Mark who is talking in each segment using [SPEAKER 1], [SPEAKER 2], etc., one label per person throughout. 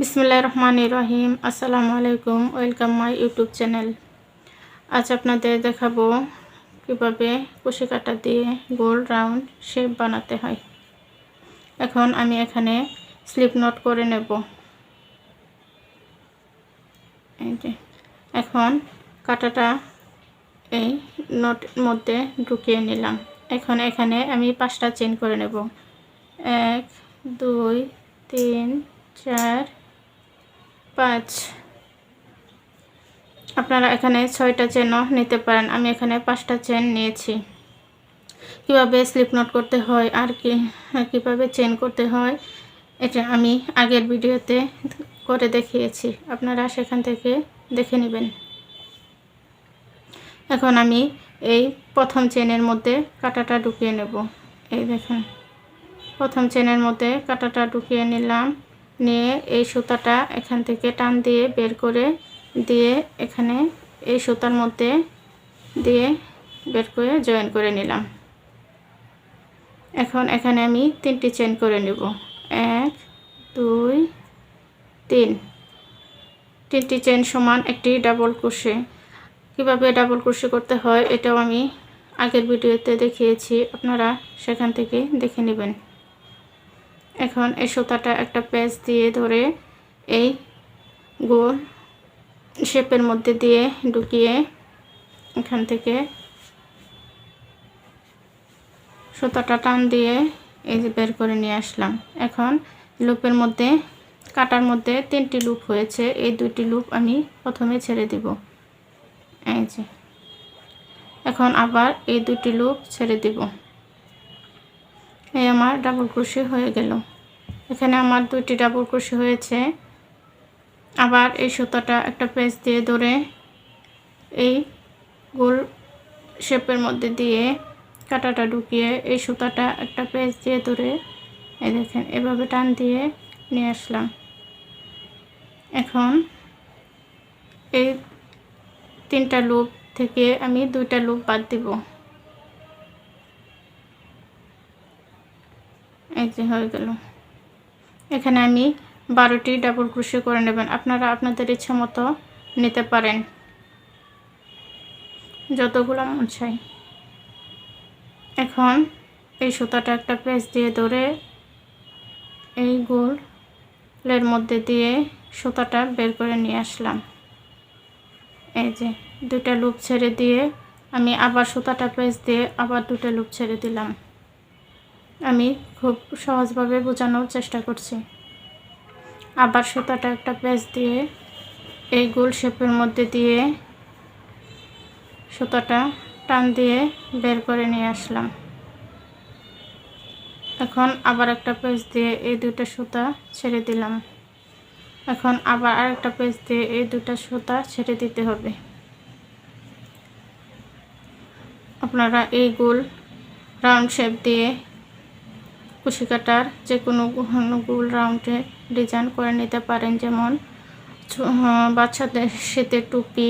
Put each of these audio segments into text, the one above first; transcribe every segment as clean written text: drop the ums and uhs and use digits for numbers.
[SPEAKER 1] বিসমিল্লাহির রহমানির রহিম। আসসালামু আলাইকুম, ওয়েলকাম মাই ইউটিউব চ্যানেল। আজ আপনাদের দেখাবো কিভাবে কুশি কাঁটা দিয়ে গোল রাউন্ড শেপ বানাতে হয়। এখন আমি এখানে স্লিপ নট করে নেব। এই যে এখন কাঁটাটা এই নটের মধ্যে ঢুকিয়ে নিলাম। এখন এখানে আমি 5টা চেইন করে নেব। 1 2 3 4 5। আপনারা এখানে 6টা চেনও নিতে পারেন। আমি এখানে 5টা চেন নিয়েছি। কিভাবে স্লিপ নট করতে হয় আর কিভাবে চেন করতে হয় এটা আমি আগের ভিডিওতে করে দেখিয়েছি, আপনারা সেখান থেকে দেখে নেবেন। এখন আমি এই প্রথম চেনের মধ্যে কাঁটাটা ঢুকিয়ে নেব। এই দেখেন, প্রথম চেনের মধ্যে কাঁটাটা ঢুকিয়ে নিলাম। নিয়ে এই সুতাটা এখান থেকে টান দিয়ে বের করে দিয়ে এখানে এই সুতার মধ্যে দিয়ে বের করে জয়েন করে নিলাম। এখন এখানে আমি 3টি চেন করে নেব। 1 2 3। 3টি চেন সমান একটি ডাবল ক্রোশে। কিভাবে ডাবল ক্রোশে করতে হয় এটাও আমি আগের ভিডিওতে দেখিয়েছি, আপনারা সেখান থেকে দেখে নেবেন। এখন এই সুতাটা একটা পেঁচ দিয়ে ধরে এই গোল শেপের মধ্যে দিয়ে ঢুকিয়ে এখান থেকে সুতাটা টান দিয়ে এই যে বের করে নিয়ে আসলাম। এখন লুপের মধ্যে কাটার মধ্যে 3টি লুপ হয়েছে, এই 2টি লুপ আমি প্রথমে ছেড়ে দিব। এই যে এখন আবার এই 2টি লুপ ছেড়ে দিব। এই আমার ডাবল ক্রোশে হয়ে গেল। এখানে আমার 2টি ডাবল ক্রোশে হয়েছে। আবার এই সুতাটা একটা পেঁচ দিয়ে ধরে এই গোল শেপের মধ্যে দিয়ে কাঁটাটা ঢুকিয়ে এই সুতাটা একটা পেঁচ দিয়ে ধরে এই দেখেন এভাবে টান দিয়ে নিয়ে আসলাম। এখন এই 3টা লুপ থেকে আমি 2টা লুপ বাদ দিব। এই যে হয়ে গেল। এখানে আমি 12টি ডাবল ক্রোশে করে নেবেন। আপনারা আপনাদের ইচ্ছা মতো নিতে পারেন, যতগুলো মন চাই। এখন এই সুতাটা একটা পেঁচ দিয়ে ধরে এই গোলের মধ্যে দিয়ে সুতাটা বের করে নিয়ে আসলাম। এই যে 2টা লুপ ছেড়ে দিয়ে আমি আবার সুতাটা পেঁচ দিয়ে আবার 2টা লুপ ছেড়ে দিলাম। আমি খুব সহজভাবে বোঝানোর চেষ্টা করছি। আবার সুতাটা একটা পেঁচ দিয়ে এই গোল শেপের মধ্যে দিয়ে সুতাটা টান দিয়ে বের করে নিয়ে আসলাম। এখন আবার একটা পেঁচ দিয়ে এই 2টা সুতা ছেড়ে দিলাম। এখন আবার আরেকটা পেঁচ দিয়ে এই 2টা সুতা ছেড়ে দিতে হবে। আপনারা এই গোল রাউন্ড শেপ দিয়ে কুশি কাটার যে কোনো গোল রাউন্ডে ডিজাইন করে নিতে পারেন, যেমন বাচ্চাদের শীতের টুপি,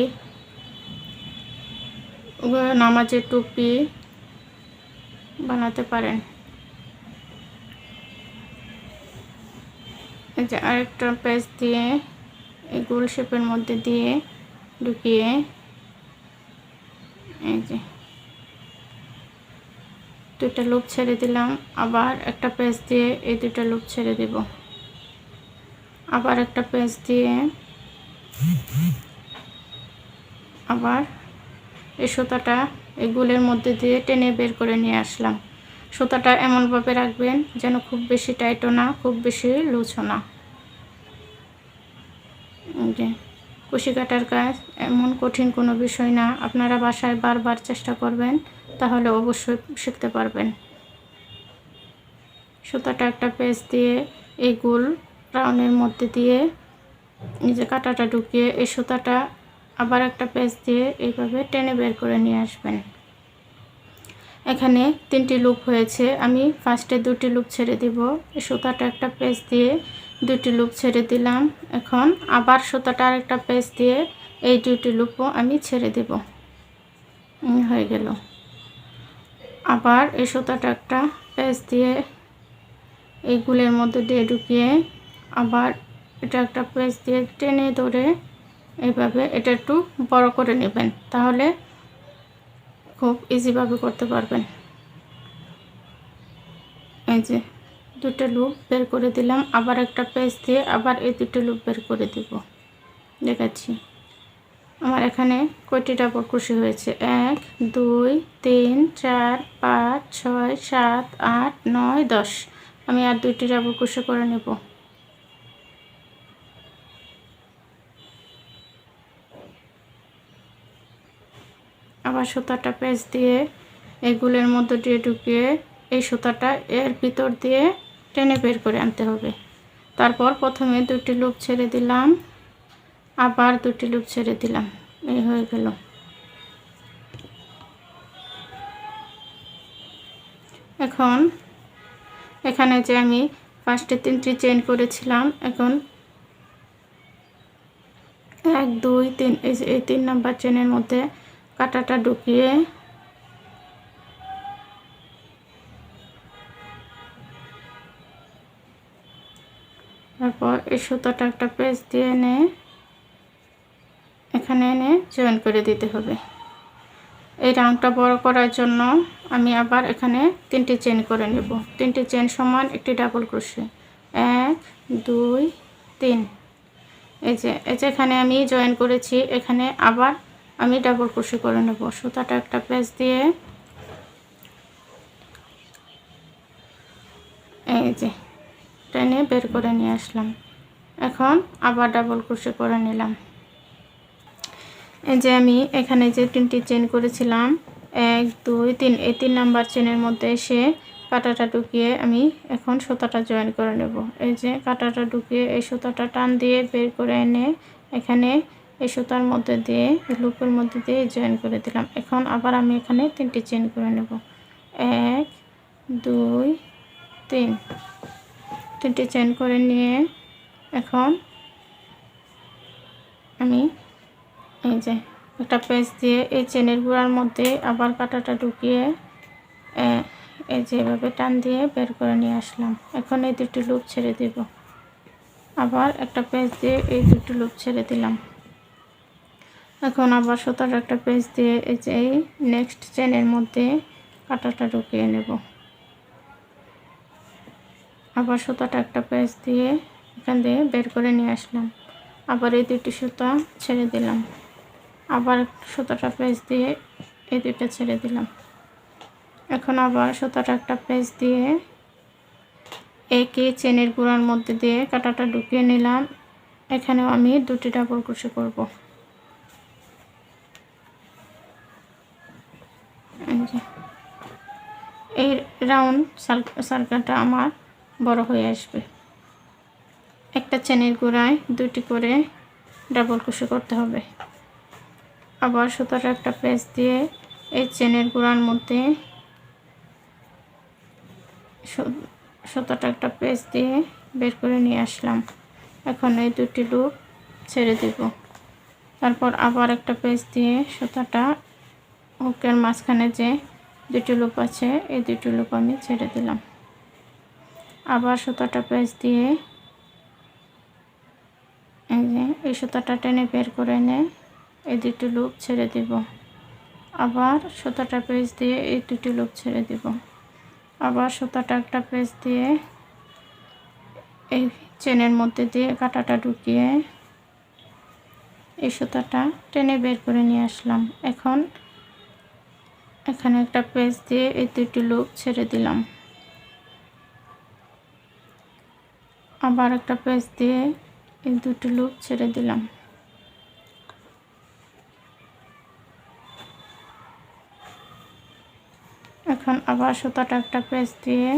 [SPEAKER 1] নামাজের টুপি বানাতে পারেন। এই যে আরেকটা পেঁচ দিয়ে এই গোল শেপের মধ্যে দিয়ে ঢুকিয়ে এই যে 2টা লুপ ছেড়ে দিলাম। আবার একটা পেঁচ দিয়ে এই 2টা লুপ ছেড়ে দেব। আবার একটা পেঁচ দিয়ে আবার এই সুতাটা এই গোলের মধ্যে দিয়ে টেনে বের করে নিয়ে আসলাম। সুতাটা এমনভাবে রাখবেন যেন খুব বেশি টাইটও না, খুব বেশি লুজও না। যে কুশি কাটার কাজ এমন কঠিন কোনো বিষয় না, আপনারা বাসায় বারবার চেষ্টা করবেন তাহলে অবশ্যই শিখতে পারবেন। সুতাটা একটা পেঁচ দিয়ে এই গোল রাউন্ডের মধ্যে দিয়ে এই যে কাঁটাটা ঢুকিয়ে এই সুতাটা আবার একটা পেঁচ দিয়ে এইভাবে টেনে বের করে নিয়ে আসবেন। এখানে 3টি লুপ হয়েছে, আমি ফার্স্টে 2টি লুপ ছেড়ে দিব। এই সুতাটা একটা পেঁচ দিয়ে 2টি লুপ ছেড়ে দিলাম। এখন আবার সুতাটা আরেকটা পেঁচ দিয়ে এই 2টি লুপও আমি ছেড়ে দেব। হয়ে গেল। আবার এই সুতাটা একটা পেঁচ দিয়ে এই গোলের মধ্যে দিয়ে ঢুকিয়ে আবার এটা একটা পেঁচ দিয়ে টেনে ধরে এইভাবে এটা একটু বড় করে নেবেন, তাহলে খুব ইজিভাবে করতে পারবেন। এই যে দুটো লুপ বের করে দিলাম, আবার একটা পেঁচ দিয়ে আবার এই দুটো লুপ বের করে দেব। দেখাচ্ছি আমার এখানে কয়টি ডাবল ক্রোশে হয়েছে। 1 2 3 4 5 6 7 8 9 10। আমি আর দুইটি ডাবল ক্রোশে করে নেব। আবার সুতাটা পেঁচ দিয়ে এগুলোর মধ্যে দিয়ে ঢুকিয়ে এই সুতাটা এর ভিতর দিয়ে টেনে বের করে আনতে হবে। তারপর প্রথমে দুটি লুপ ছেড়ে দিলাম, আবার দুটি লুপ ছেড়ে দিলাম, এই হয়ে গেল। এখন এখানে যে আমি ফার্স্টে 3টি চেইন করেছিলাম, এখন 1 2 3 এই 3 নাম্বার চেনের মধ্যে কাঁটাটা ঢুকিয়ে তারপর এই সুতাটা একটা পেঁচ দিয়ে এনে এখানে এনে জয়েন করে দিতে হবে। এই রাউন্ডটা বড় করার জন্য আমি আবার এখানে 3টি চেইন করে নেব। 3টি চেইন সমান একটি ডাবল ক্রোশে, 1 2 3। এই যে এখানে আমি জয়েন করেছি, এখানে আবার আমি ডাবল ক্রোশে করে নেব। সুতাটা একটা পেঁচ দিয়ে এই যে টেনে বের করে নিয়ে আসলাম। এখন আবার ডাবল ক্রোশে করে নিলাম। এই যে আমি এখানে যে 3টি চেইন করেছিলাম 1 2 3, এই 3 নাম্বার চেনের মধ্যে এসে কাঁটাটা ঢুকিয়ে আমি এখন সুতাটা জয়েন করে নেব। এই যে কাঁটাটা ঢুকিয়ে এই সুতাটা টান দিয়ে বের করে এনে এখানে এই সুতার মধ্যে দিয়ে লুপের মধ্যে দিয়ে জয়েন করে দিলাম। এখন আবার আমি এখানে 3টি চেইন করে নেব, 1 2 3। 3টি চেইন করে নিয়ে এখন আমি এই যে একটা পেঁচ দিয়ে এই চেনের গোড়ার মধ্যে আবার কাঁটাটা ঢুকিয়ে এই যে এভাবে টান দিয়ে বের করে নিয়ে আসলাম। এখন এই দুটি লুপ ছেড়ে দেব, আবার একটা পেঁচ দিয়ে এই দুটি লুপ ছেড়ে দিলাম। এখন আবার সুতার একটা পেঁচ দিয়ে এই যে এই নেক্সট চেনের মধ্যে কাঁটাটা ঢুকিয়ে নেব। আবার সুতাটা একটা পেঁচ দিয়ে এখান দিয়ে বের করে নিয়ে আসলাম। আবার এই দুটি সুতা ছেড়ে দিলাম, আবার সুতাটা পেঁচ দিয়ে এই দুটো ছেড়ে দিলাম। এখন আবার সুতাটা একটা পেঁচ দিয়ে একই চেনের গোড়ার মধ্যে দিয়ে কাঁটাটা ঢুকিয়ে নিলাম। এখানেও আমি দুটি ডাবল ক্রোশে করব। এই রাউন্ড সার্কেলটা আমার বড় হয়ে আসবে। একটা চেনের গোড়ায় দুটি করে ডাবল ক্রোশে করতে হবে। আবার সুতাটা একটা পেঁচ দিয়ে এই চেনের গোড়ার মধ্যে সুতাটা একটা পেঁচ দিয়ে বের করে নিয়ে আসলাম। এখন এই দুটি লুপ ছেড়ে দেব। তারপর আবার একটা পেঁচ দিয়ে সুতাটা হুকের মাঝখানে যে দুটি লুপ আছে এই দুটি লুপ আমি ছেড়ে দিলাম। আবার সুতাটা পেঁচ দিয়ে এই যে এই সুতাটা টেনে বের করে এনে এই দুটি লুপ ছেড়ে দেব। আবার সুতাটা পেঁচ দিয়ে এই দুটি লুপ ছেড়ে দেব। আবার সুতাটা একটা পেঁচ দিয়ে এই চেনের মধ্যে দিয়ে কাঁটাটা ঢুকিয়ে এই সুতাটা টেনে বের করে নিয়ে আসলাম। এখন এখানে একটা পেঁচ দিয়ে এই দুটি লুপ ছেড়ে দিলাম। আবার একটা পেঁচ দিয়ে এই দুটি লুপ ছেড়ে দিলাম। এখন আবার সুতাটা একটা পেঁচ দিয়ে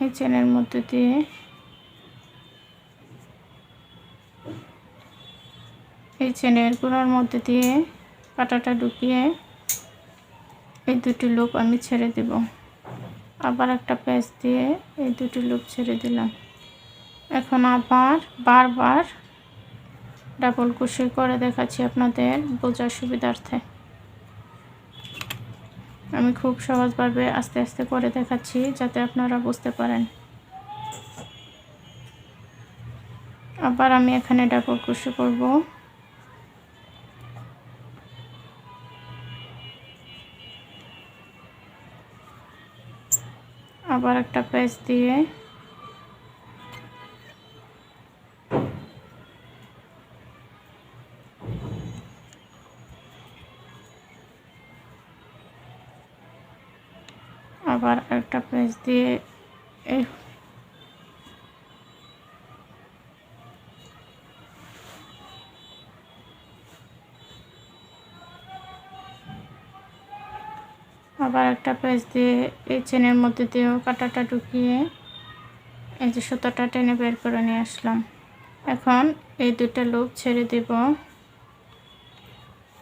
[SPEAKER 1] এই চেনের মধ্যে দিয়ে এই চেনের গোড়ার মধ্যে দিয়ে কাঁটাটা ঢুকিয়ে এই দুটি লুপ আমি ছেড়ে দেব। আবার একটা পেঁচ দিয়ে এই দুটি লুপ ছেড়ে দিলাম। এখন আবার বারবার ডাবল ক্রোশে করে দেখাচ্ছি আপনাদের বোঝার সুবিধার্থে। আমি খুব সহজভাবে আস্তে আস্তে করে দেখাচ্ছি যাতে আপনারা বুঝতে পারেন। আবার আমি এখানে ডাবল ক্রোশে করব। আবার একটা পেঁচ দিয়ে আবার একটা পেঁচ দিয়ে আবার একটা পেঁচ দিয়ে এই চেনের মধ্যে দিয়েও কাঁটাটা ঢুকিয়ে এই যে সুতাটা টেনে বের করে নিয়ে আসলাম। এখন এই দুটো লুপ ছেড়ে দেব।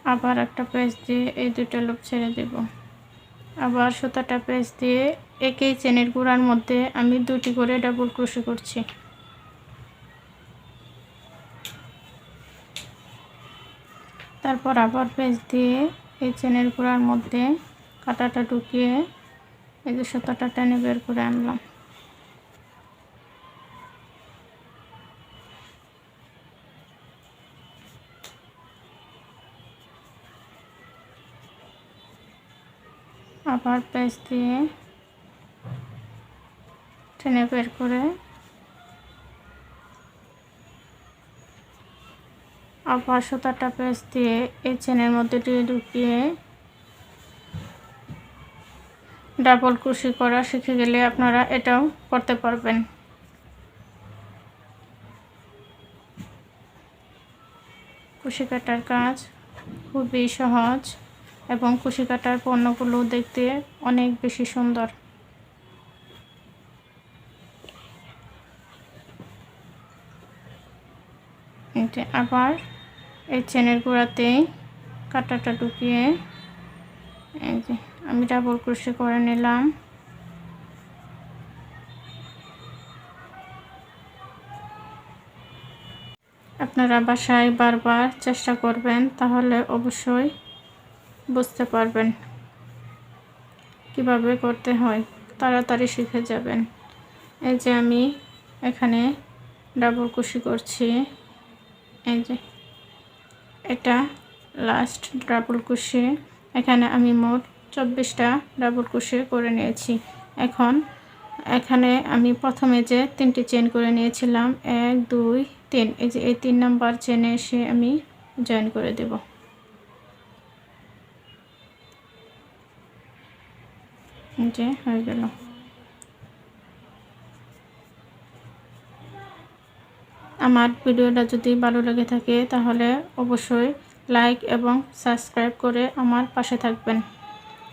[SPEAKER 1] আবার একটা পেঁচ দিয়ে এই দুটো লুপ ছেড়ে দেব। আবার সুতাটা পেঁচ দিয়ে একই চেনের গোড়ার মধ্যে আমি দুটি করে ডাবল ক্রোশে করছি। তারপর আবার পেঁচ দিয়ে এই চেনের গোড়ার মধ্যে কাঁটাটা ঢুকিয়ে এই যে সুতাটা টেনে বের করে আনলাম। আবার পেঁচ দিয়ে টেনে বের করে আবার সুতাটা পেঁচ দিয়ে এই চেনের মধ্যে ঢুকিয়ে ডাবল ক্রোশে করা শিখে গেলে আপনারা এটাও করতে পারবেন। কুশি কাটার কাজ খুবই সহজ এবং কুশি কাটার পণ্যগুলো দেখতে অনেক বেশি সুন্দর। আবার এই চেনের গোড়াতে কাঁটাটা ঢুকিয়ে এই যে আমি ডাবল ক্রোশে করে নিলাম। আপনারা বাসায় বারবার চেষ্টা করবেন, তাহলে অবশ্যই বুঝতে পারবেন কিভাবে করতে হয়, তাড়াতাড়ি শিখে যাবেন। এই যে আমি এখানে ডাবল ক্রোশে করছি। এই যে এটা লাস্ট ডাবল ক্রোশে। এখানে আমি মোট 24টা ডাবল ক্রোশে করে নিয়েছি। এখন এখানে আমি প্রথমে যে 3টি চেন করে নিয়েছিলাম 1 2 3, এই যে এই 3 নাম্বার চেনে এসে আমি জয়েন করে দেব। এই যে হয়ে গেল। আমার ভিডিওটা যদি ভালো লেগে থাকে তাহলে অবশ্যই লাইক এবং সাবস্ক্রাইব করে আমার পাশে থাকবেন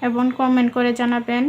[SPEAKER 1] এবং কমেন্ট করে জানাবেন